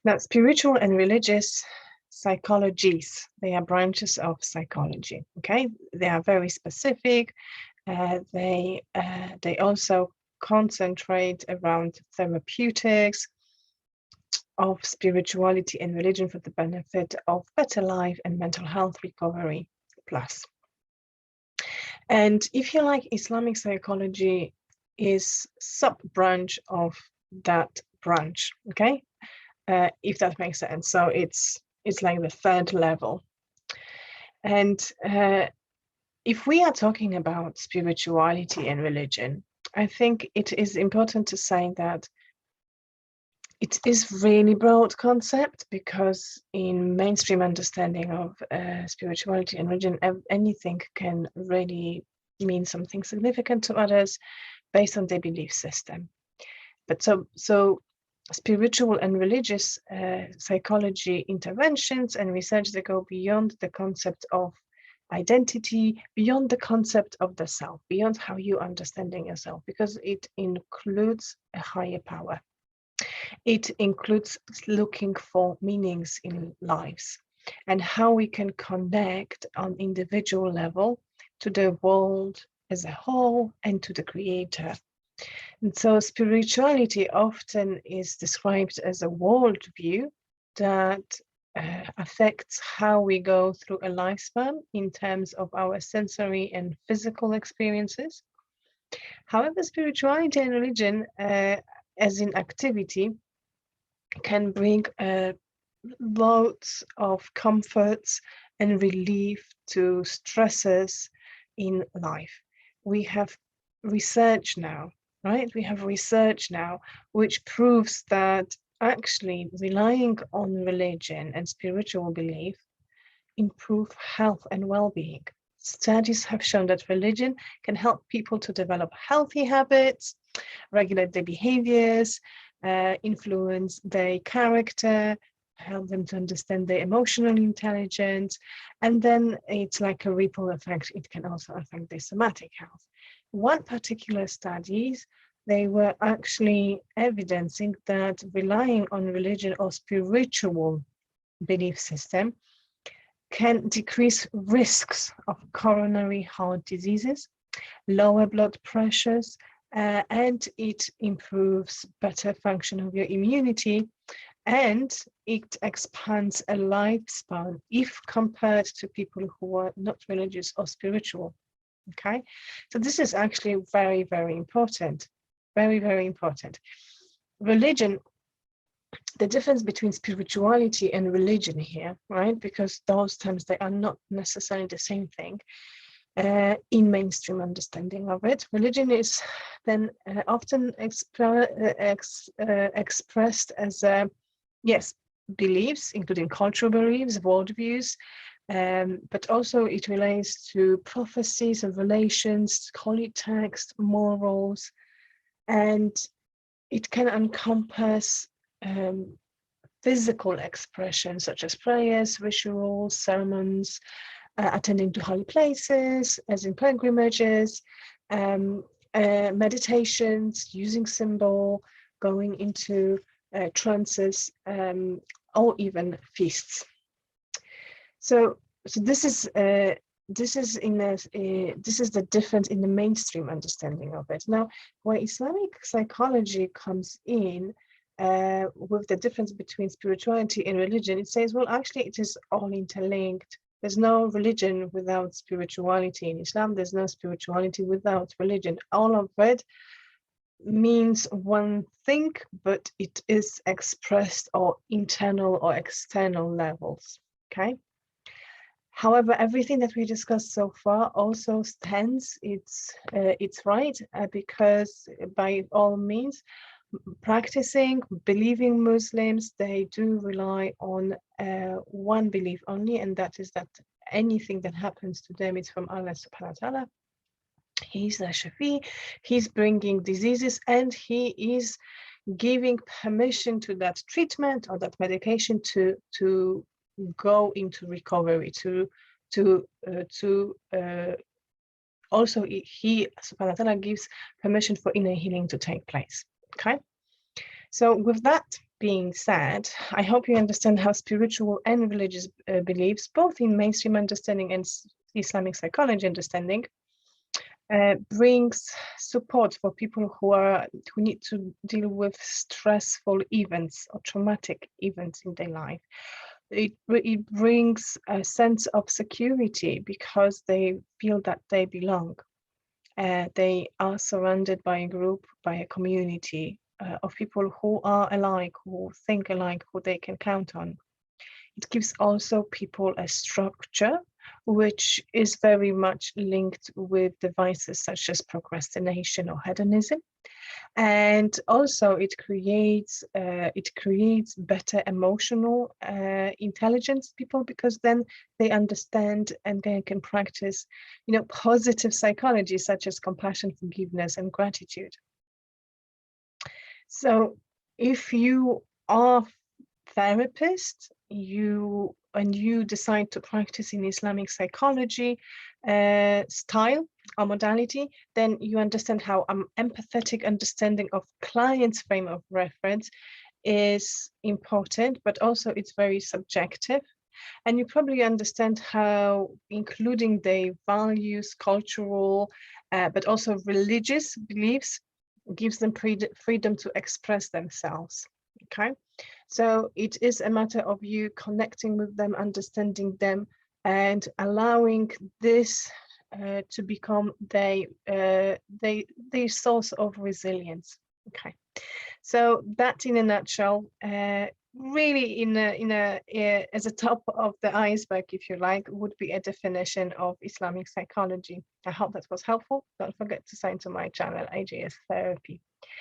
Now, spiritual and religious psychologies, they are branches of psychology, okay? They are very specific. They also concentrate around therapeutics of spirituality and religion for the benefit of better life and mental health recovery plus. And if you like, Islamic psychology is sub-branch of that branch, okay? If that makes sense. So it's like the third level. And if we are talking about spirituality and religion, I think it is important to say that it is really broad concept, because in mainstream understanding of spirituality and religion, anything can really mean something significant to others based on their belief system. But so spiritual and religious psychology interventions and research that go beyond the concept of identity, beyond the concept of the self, beyond how you understanding yourself, because it includes a higher power. It includes looking for meanings in lives and how we can connect on individual level to the world as a whole and to the creator. And so spirituality often is described as a worldview that affects how we go through a lifespan in terms of our sensory and physical experiences. However, spirituality and religion, as in activity, can bring loads of comforts and relief to stresses in life. We have research now, right? We have research now which proves that actually relying on religion and spiritual belief improve health and well-being. Studies have shown that religion can help people to develop healthy habits, regulate their behaviors, influence their character, help them to understand their emotional intelligence, and then it's like a ripple effect. It can also affect their somatic health. One particular studies, they were actually evidencing that relying on religion or spiritual belief system can decrease risks of coronary heart diseases, lower blood pressures, and it improves better function of your immunity, and it expands a lifespan if compared to people who are not religious or spiritual. Okay, so this is actually very, very important. Very, very important. Religion, the difference between spirituality and religion here, right? Because those terms, they are not necessarily the same thing. In mainstream understanding of it, religion is then often expressed as yes, beliefs, including cultural beliefs, worldviews, but also it relates to prophecies and relations, holy text, morals, and it can encompass physical expressions such as prayers, rituals, sermons, attending to holy places, as in pilgrimages, meditations, using symbol, going into trances, or even feasts. So this is the difference in the mainstream understanding of it. Now, where Islamic psychology comes in with the difference between spirituality and religion, it says, well, actually, it is all interlinked. There's no religion without spirituality in Islam. There's no spirituality without religion. All of it means one thing, but it is expressed or internal or external levels. Okay. However, everything that we discussed so far also stands its right, because by all means, practicing, believing Muslims, they do rely on one belief only, and that is that anything that happens to them is from Allah subhanahu wa ta'ala. He's the Shafi, he's bringing diseases, and he is giving permission to that treatment or that medication to go into recovery, also he subhanahu wa ta'ala gives permission for inner healing to take place. Okay, So with that being said, I hope you understand how spiritual and religious beliefs, both in mainstream understanding and Islamic psychology understanding, brings support for people who need to deal with stressful events or traumatic events in their life. It brings a sense of security because they feel that they belong. They are surrounded by a group, by a community of people who are alike, who think alike, who they can count on. It gives also people a structure, which is very much linked with devices such as procrastination or hedonism. And also it creates better emotional intelligence people, because then they understand and they can practice, positive psychology such as compassion, forgiveness, and gratitude. So if you are therapist, you decide to practice in Islamic psychology style or modality, then you understand how empathetic understanding of client's frame of reference is important, but also it's very subjective. And you probably understand how including their values, cultural, but also religious beliefs gives them freedom to express themselves. Okay, so it is a matter of you connecting with them, understanding them, and allowing this to become their source of resilience. Okay, so that in a nutshell, really as a top of the iceberg, if you like, would be a definition of Islamic psychology. I hope that was helpful. Don't forget to sign to my channel, AJS Therapy.